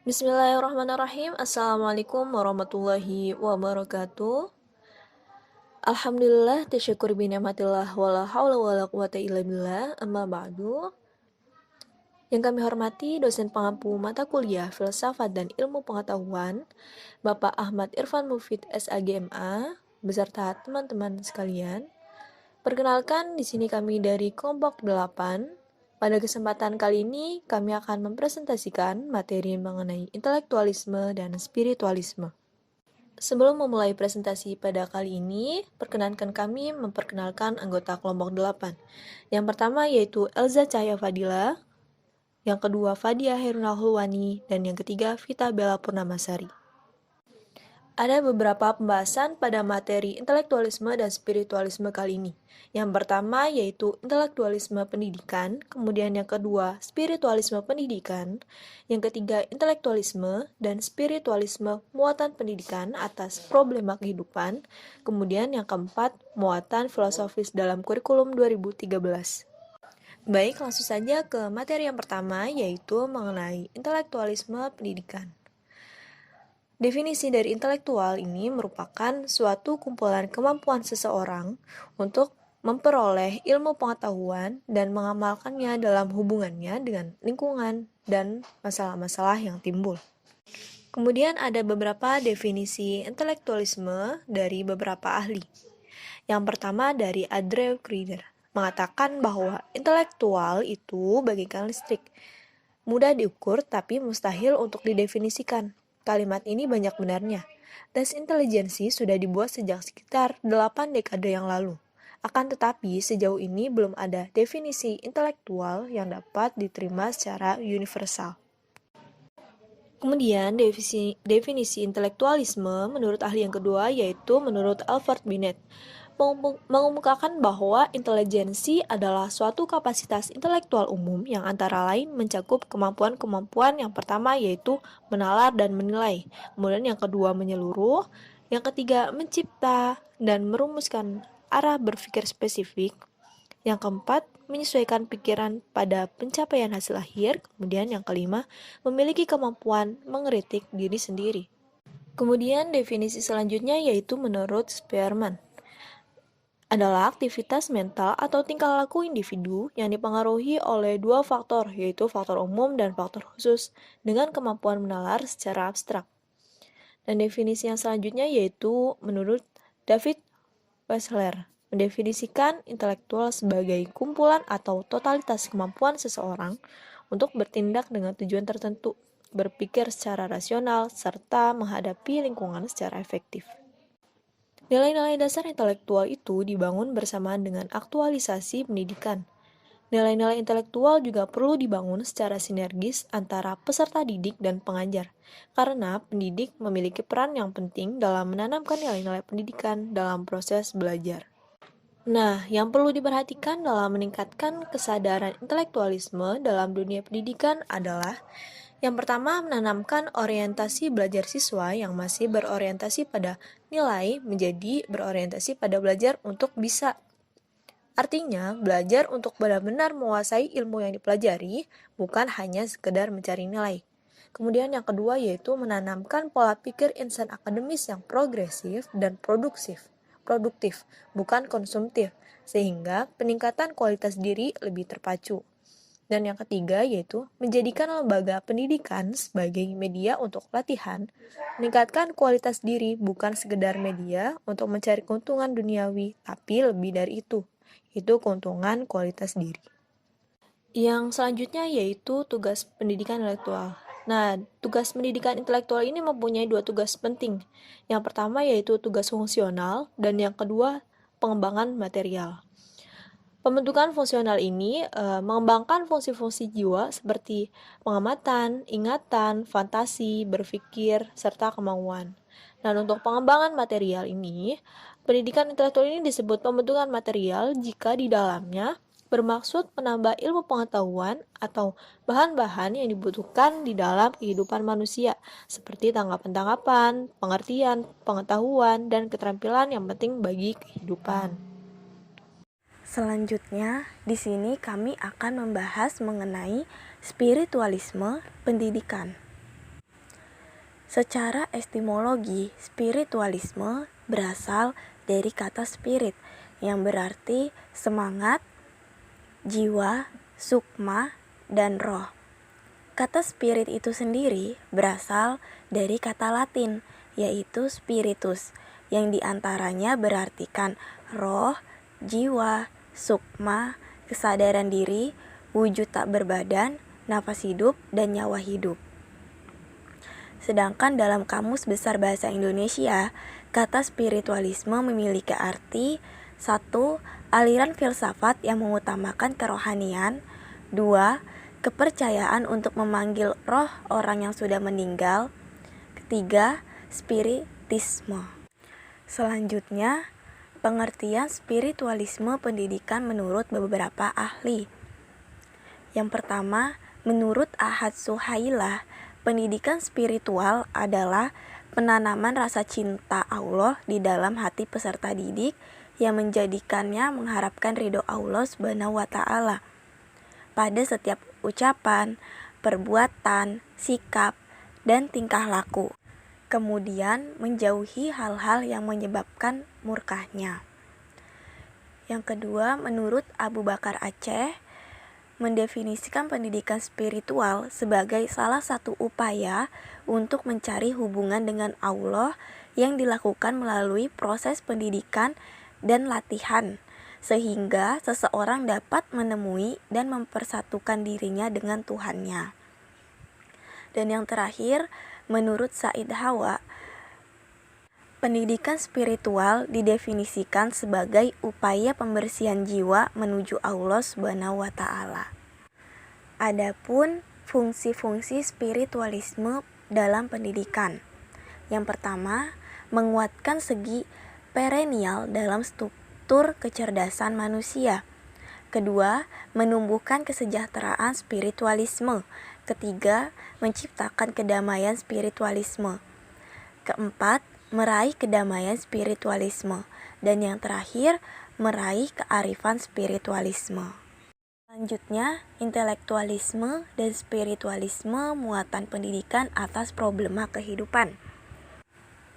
Bismillahirrahmanirrahim. Assalamualaikum warahmatullahi wabarakatuh. Alhamdulillah, tasyukur binamatillah wala haula wala quwata illa billah, amma ba'du. Yang kami hormati dosen pengampu mata kuliah Filsafat dan Ilmu Pengetahuan, Bapak Ahmad Irfan Mufid SAGMA, beserta teman-teman sekalian. Perkenalkan, di sini kami dari kelompok 8. Pada kesempatan kali ini, kami akan mempresentasikan materi mengenai intelektualisme dan spiritualisme. Sebelum memulai presentasi pada kali ini, perkenankan kami memperkenalkan anggota kelompok 8. Yang pertama yaitu Elza Cahya Fadila, yang kedua Fadia Herunal Hulwani, dan yang ketiga Vita Bella Purnamasari. Ada beberapa pembahasan pada materi intelektualisme dan spiritualisme kali ini. Yang pertama yaitu intelektualisme pendidikan, kemudian yang kedua spiritualisme pendidikan, yang ketiga intelektualisme dan spiritualisme muatan pendidikan atas problema kehidupan, kemudian yang keempat muatan filosofis dalam kurikulum 2013. Baik, langsung saja ke materi yang pertama yaitu mengenai intelektualisme pendidikan. Definisi dari intelektual ini merupakan suatu kumpulan kemampuan seseorang untuk memperoleh ilmu pengetahuan dan mengamalkannya dalam hubungannya dengan lingkungan dan masalah-masalah yang timbul. Kemudian ada beberapa definisi intelektualisme dari beberapa ahli. Yang pertama dari Andrew Krieger, mengatakan bahwa intelektual itu bagaikan listrik, mudah diukur tapi mustahil untuk didefinisikan. Kalimat ini banyak benarnya. Tes intelijensi sudah dibuat sejak sekitar 8 dekade yang lalu. Akan tetapi, sejauh ini belum ada definisi intelektual yang dapat diterima secara universal. Kemudian, definisi intelektualisme menurut ahli yang kedua yaitu menurut Alfred Binet, mengemukakan bahwa intelijensi adalah suatu kapasitas intelektual umum yang antara lain mencakup kemampuan-kemampuan yang pertama yaitu menalar dan menilai, kemudian yang kedua menyeluruh, yang ketiga mencipta dan merumuskan arah berpikir spesifik, yang keempat menyesuaikan pikiran pada pencapaian hasil akhir, kemudian yang kelima memiliki kemampuan mengkritik diri sendiri. Kemudian definisi selanjutnya yaitu menurut Spearman adalah aktivitas mental atau tingkah laku individu yang dipengaruhi oleh dua faktor, yaitu faktor umum dan faktor khusus, dengan kemampuan menalar secara abstrak. Dan definisi yang selanjutnya yaitu menurut David Wechsler, mendefinisikan intelektual sebagai kumpulan atau totalitas kemampuan seseorang untuk bertindak dengan tujuan tertentu, berpikir secara rasional, serta menghadapi lingkungan secara efektif. Nilai-nilai dasar intelektual itu dibangun bersamaan dengan aktualisasi pendidikan. Nilai-nilai intelektual juga perlu dibangun secara sinergis antara peserta didik dan pengajar, karena pendidik memiliki peran yang penting dalam menanamkan nilai-nilai pendidikan dalam proses belajar. Nah, yang perlu diperhatikan dalam meningkatkan kesadaran intelektualisme dalam dunia pendidikan adalah yang pertama, menanamkan orientasi belajar siswa yang masih berorientasi pada nilai menjadi berorientasi pada belajar untuk bisa. Artinya, belajar untuk benar-benar menguasai ilmu yang dipelajari, bukan hanya sekedar mencari nilai. Kemudian yang kedua yaitu menanamkan pola pikir insan akademis yang progresif dan produktif, bukan konsumtif, sehingga peningkatan kualitas diri lebih terpacu. Dan yang ketiga yaitu menjadikan lembaga pendidikan sebagai media untuk latihan, meningkatkan kualitas diri bukan sekedar media untuk mencari keuntungan duniawi, tapi lebih dari itu keuntungan kualitas diri. Yang selanjutnya yaitu tugas pendidikan intelektual. Nah, tugas pendidikan intelektual ini mempunyai dua tugas penting. Yang pertama yaitu tugas fungsional dan yang kedua pengembangan material. Pembentukan fungsional ini mengembangkan fungsi-fungsi jiwa seperti pengamatan, ingatan, fantasi, berpikir, serta kemauan. Dan untuk pengembangan material ini, pendidikan intelektual ini disebut pembentukan material jika di dalamnya bermaksud menambah ilmu pengetahuan atau bahan-bahan yang dibutuhkan di dalam kehidupan manusia, seperti tanggapan-tanggapan, pengertian, pengetahuan, dan keterampilan yang penting bagi kehidupan. Selanjutnya, di sini kami akan membahas mengenai spiritualisme pendidikan. Secara etimologi, spiritualisme berasal dari kata spirit yang berarti semangat, jiwa, sukma, dan roh. Kata spirit itu sendiri berasal dari kata Latin, yaitu spiritus, yang diantaranya berartikan roh, jiwa, sukma, kesadaran diri, wujud tak berbadan, napas hidup, dan nyawa hidup. Sedangkan dalam Kamus Besar Bahasa Indonesia, kata spiritualisme memiliki arti 1. Aliran filsafat yang mengutamakan kerohanian. 2. Kepercayaan untuk memanggil roh orang yang sudah meninggal. Ketiga, spiritisme. Selanjutnya, pengertian spiritualisme pendidikan menurut beberapa ahli. Yang pertama, menurut Ahad Suhailah, pendidikan spiritual adalah penanaman rasa cinta Allah di dalam hati peserta didik yang menjadikannya mengharapkan ridho Allah Subhanahu wa Ta'ala pada setiap ucapan, perbuatan, sikap, dan tingkah laku. Kemudian menjauhi hal-hal yang menyebabkan murkahnya. Yang kedua, menurut Abu Bakar Aceh, mendefinisikan pendidikan spiritual sebagai salah satu upaya untuk mencari hubungan dengan Allah yang dilakukan melalui proses pendidikan dan latihan, sehingga seseorang dapat menemui dan mempersatukan dirinya dengan Tuhannya. Dan yang terakhir, menurut Said Hawa, pendidikan spiritual didefinisikan sebagai upaya pembersihan jiwa menuju Allah Subhanahu wa Ta'ala. Adapun fungsi-fungsi spiritualisme dalam pendidikan. Yang pertama, menguatkan segi perennial dalam struktur kecerdasan manusia. Kedua, menumbuhkan kesejahteraan spiritualisme. Ketiga, menciptakan kedamaian spiritualisme. Keempat, meraih kedamaian spiritualisme. Dan yang terakhir, meraih kearifan spiritualisme. Selanjutnya, intelektualisme dan spiritualisme muatan pendidikan atas problema kehidupan.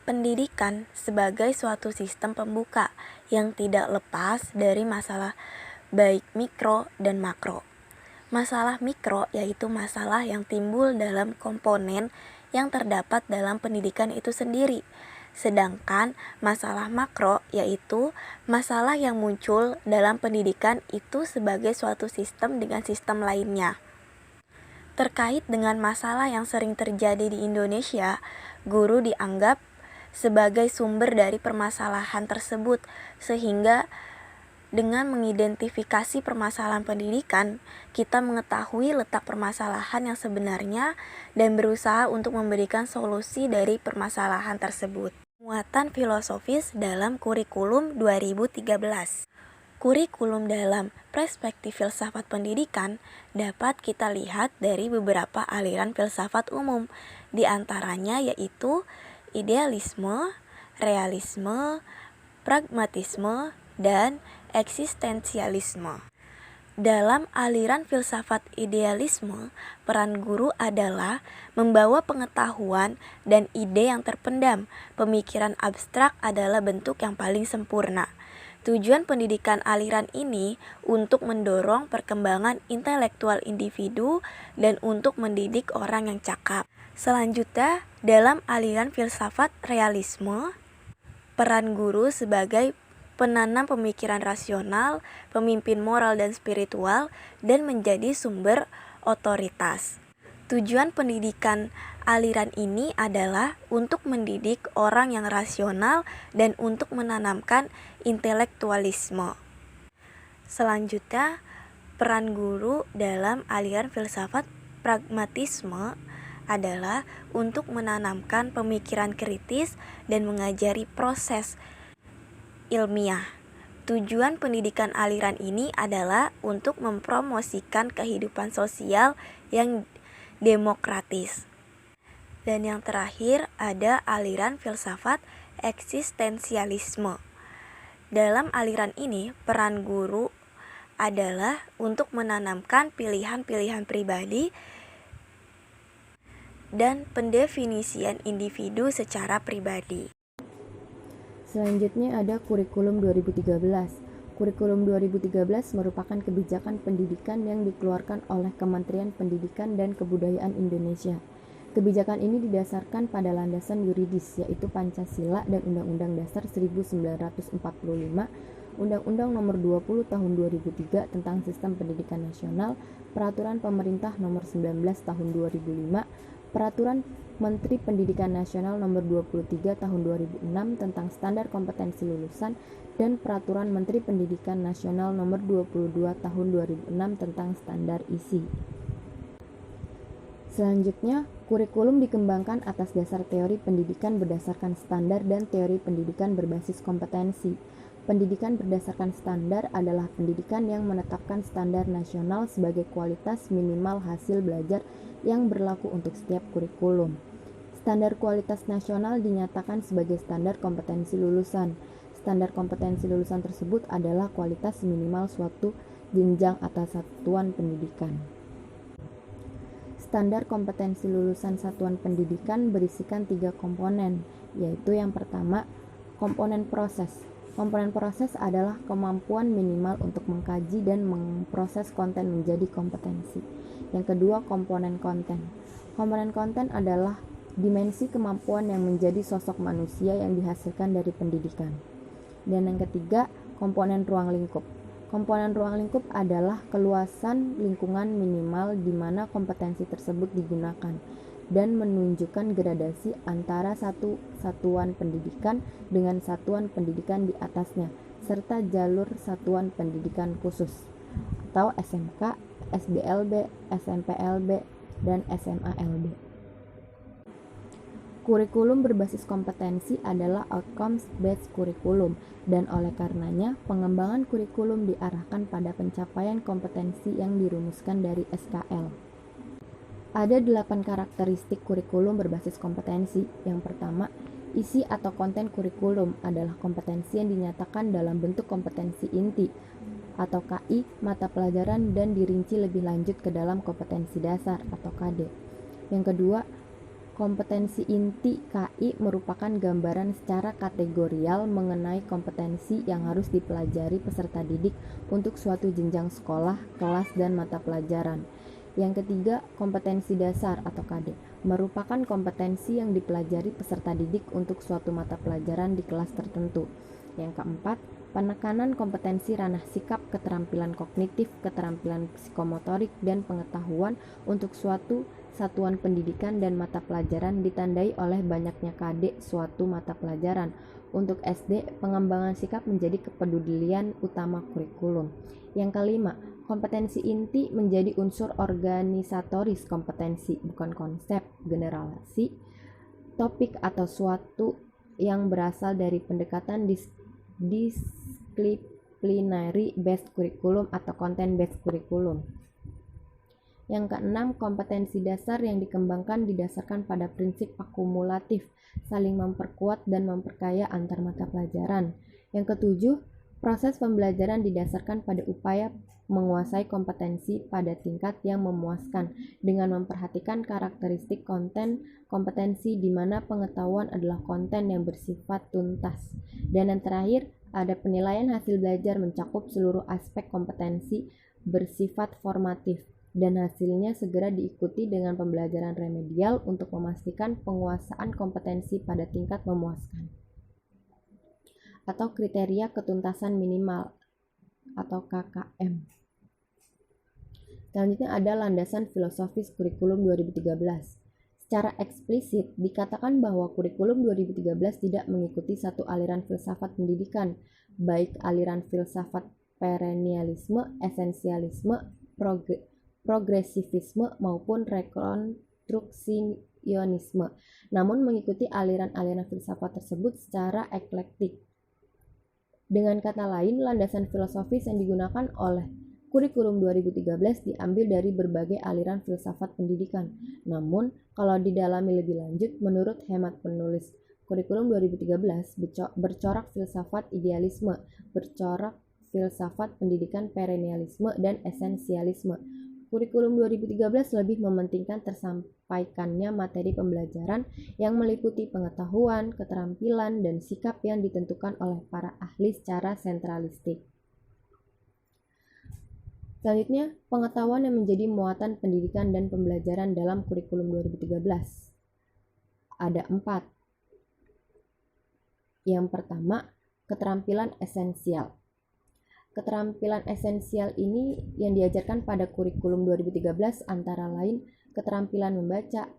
Pendidikan sebagai suatu sistem pembuka yang tidak lepas dari masalah baik mikro dan makro. Masalah mikro yaitu masalah yang timbul dalam komponen yang terdapat dalam pendidikan itu sendiri. Sedangkan masalah makro yaitu masalah yang muncul dalam pendidikan itu sebagai suatu sistem dengan sistem lainnya. Terkait dengan masalah yang sering terjadi di Indonesia, guru dianggap sebagai sumber dari permasalahan tersebut, sehingga dengan mengidentifikasi permasalahan pendidikan, kita mengetahui letak permasalahan yang sebenarnya dan berusaha untuk memberikan solusi dari permasalahan tersebut. Muatan filosofis dalam kurikulum 2013. Kurikulum dalam perspektif filsafat pendidikan dapat kita lihat dari beberapa aliran filsafat umum, di antaranya yaitu idealisme, realisme, pragmatisme, dan eksistensialisme. Dalam aliran filsafat idealisme, peran guru adalah membawa pengetahuan dan ide yang terpendam. Pemikiran abstrak adalah bentuk yang paling sempurna. Tujuan pendidikan aliran ini untuk mendorong perkembangan intelektual individu dan untuk mendidik orang yang cakap. Selanjutnya, dalam aliran filsafat realisme, peran guru sebagai penanam pemikiran rasional, pemimpin moral dan spiritual, dan menjadi sumber otoritas. Tujuan pendidikan aliran ini adalah untuk mendidik orang yang rasional dan untuk menanamkan intelektualisme. Selanjutnya, peran guru dalam aliran filsafat pragmatisme adalah untuk menanamkan pemikiran kritis dan mengajari proses ilmiah. Tujuan pendidikan aliran ini adalah untuk mempromosikan kehidupan sosial yang demokratis. Dan yang terakhir ada aliran filsafat eksistensialisme. Dalam aliran ini, peran guru adalah untuk menanamkan pilihan-pilihan pribadi dan pendefinisian individu secara pribadi. Selanjutnya ada kurikulum 2013. Kurikulum 2013 merupakan kebijakan pendidikan yang dikeluarkan oleh Kementerian Pendidikan dan Kebudayaan Indonesia. Kebijakan ini didasarkan pada landasan yuridis, yaitu Pancasila dan Undang-Undang Dasar 1945, Undang-Undang Nomor 20 Tahun 2003 tentang Sistem Pendidikan Nasional, Peraturan Pemerintah Nomor 19 Tahun 2005, Peraturan Menteri Pendidikan Nasional Nomor 23 Tahun 2006 tentang Standar Kompetensi Lulusan, dan Peraturan Menteri Pendidikan Nasional Nomor 22 Tahun 2006 tentang Standar Isi. Selanjutnya, kurikulum dikembangkan atas dasar teori pendidikan berdasarkan standar dan teori pendidikan berbasis kompetensi. Pendidikan berdasarkan standar adalah pendidikan yang menetapkan standar nasional sebagai kualitas minimal hasil belajar yang berlaku untuk setiap kurikulum. Standar kualitas nasional dinyatakan sebagai standar kompetensi lulusan. Standar kompetensi lulusan tersebut adalah kualitas minimal suatu jenjang atau satuan pendidikan. Standar kompetensi lulusan satuan pendidikan berisikan 3 komponen, yaitu yang pertama, komponen proses. Komponen proses adalah kemampuan minimal untuk mengkaji dan memproses konten menjadi kompetensi. Yang kedua, komponen konten. Komponen konten adalah dimensi kemampuan yang menjadi sosok manusia yang dihasilkan dari pendidikan. Dan yang ketiga, komponen ruang lingkup. Komponen ruang lingkup adalah keluasan lingkungan minimal di mana kompetensi tersebut digunakan dan menunjukkan gradasi antara satu satuan pendidikan dengan satuan pendidikan di atasnya, serta jalur satuan pendidikan khusus atau SMK, SDLB, SMPLB, dan SMALB. Kurikulum berbasis kompetensi adalah outcomes-based curriculum, dan oleh karenanya pengembangan kurikulum diarahkan pada pencapaian kompetensi yang dirumuskan dari SKL. Ada 8 karakteristik kurikulum berbasis kompetensi. Yang pertama, isi atau konten kurikulum adalah kompetensi yang dinyatakan dalam bentuk kompetensi inti atau KI, mata pelajaran, dan dirinci lebih lanjut ke dalam kompetensi dasar atau KD. Yang kedua, kompetensi inti KI merupakan gambaran secara kategorial mengenai kompetensi yang harus dipelajari peserta didik untuk suatu jenjang sekolah, kelas, dan mata pelajaran. Yang ketiga, kompetensi dasar atau KD merupakan kompetensi yang dipelajari peserta didik untuk suatu mata pelajaran di kelas tertentu. Yang keempat, penekanan kompetensi ranah sikap, keterampilan kognitif, keterampilan psikomotorik, dan pengetahuan untuk suatu satuan pendidikan dan mata pelajaran ditandai oleh banyaknya KD suatu mata pelajaran. Untuk SD, pengembangan sikap menjadi kepedulian utama kurikulum. Yang kelima, kompetensi inti menjadi unsur organisatoris kompetensi, bukan konsep, generasi, topik atau suatu yang berasal dari pendekatan disciplinary based curriculum atau content based curriculum. Yang keenam, kompetensi dasar yang dikembangkan didasarkan pada prinsip akumulatif, saling memperkuat dan memperkaya antar mata pelajaran. Yang ketujuh, proses pembelajaran didasarkan pada upaya menguasai kompetensi pada tingkat yang memuaskan dengan memperhatikan karakteristik konten kompetensi di mana pengetahuan adalah konten yang bersifat tuntas. Dan yang terakhir, ada penilaian hasil belajar mencakup seluruh aspek kompetensi bersifat formatif, dan hasilnya segera diikuti dengan pembelajaran remedial untuk memastikan penguasaan kompetensi pada tingkat memuaskan. Atau kriteria ketuntasan minimal atau KKM. Selanjutnya ada landasan filosofis kurikulum 2013. Secara eksplisit dikatakan bahwa kurikulum 2013 tidak mengikuti satu aliran filsafat pendidikan, baik aliran filsafat perennialisme, esensialisme, progresivisme maupun rekonstruksionisme, namun mengikuti aliran-aliran filsafat tersebut secara eklektik. Dengan kata lain, landasan filosofis yang digunakan oleh kurikulum 2013 diambil dari berbagai aliran filsafat pendidikan. Namun, kalau didalami lebih lanjut, menurut hemat penulis, kurikulum 2013 bercorak filsafat idealisme, bercorak filsafat pendidikan perennialisme, dan esensialisme. Kurikulum 2013 lebih mementingkan tersampaikannya materi pembelajaran yang meliputi pengetahuan, keterampilan, dan sikap yang ditentukan oleh para ahli secara sentralistik. Selanjutnya, pengetahuan yang menjadi muatan pendidikan dan pembelajaran dalam kurikulum 2013. Ada 4. Yang pertama, keterampilan esensial. Keterampilan esensial ini yang diajarkan pada kurikulum 2013 antara lain keterampilan membaca,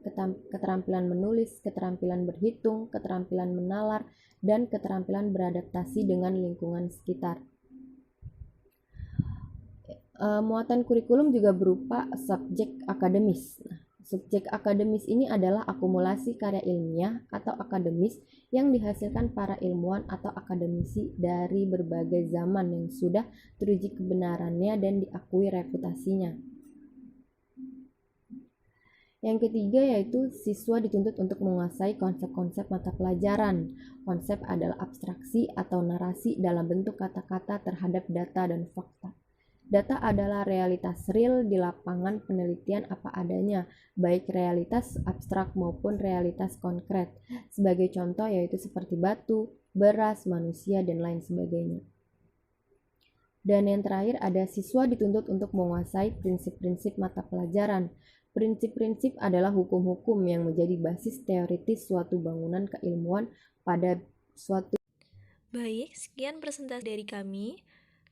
keterampilan menulis, keterampilan berhitung, keterampilan menalar, dan keterampilan beradaptasi dengan lingkungan sekitar. Muatan kurikulum juga berupa subjek akademis. Subjek akademis ini adalah akumulasi karya ilmiah atau akademis yang dihasilkan para ilmuwan atau akademisi dari berbagai zaman yang sudah teruji kebenarannya dan diakui reputasinya. Yang ketiga yaitu siswa dituntut untuk menguasai konsep-konsep mata pelajaran. Konsep adalah abstraksi atau narasi dalam bentuk kata-kata terhadap data dan fakta. Data adalah realitas real di lapangan penelitian apa adanya, baik realitas abstrak maupun realitas konkret. Sebagai contoh yaitu seperti batu, beras, manusia, dan lain sebagainya. Dan yang terakhir ada siswa dituntut untuk menguasai prinsip-prinsip mata pelajaran. Prinsip-prinsip adalah hukum-hukum yang menjadi basis teoritis suatu bangunan keilmuan pada suatu. Baik, sekian presentasi dari kami.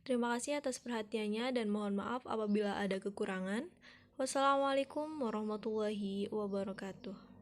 Terima kasih atas perhatiannya dan mohon maaf apabila ada kekurangan. Wassalamualaikum warahmatullahi wabarakatuh.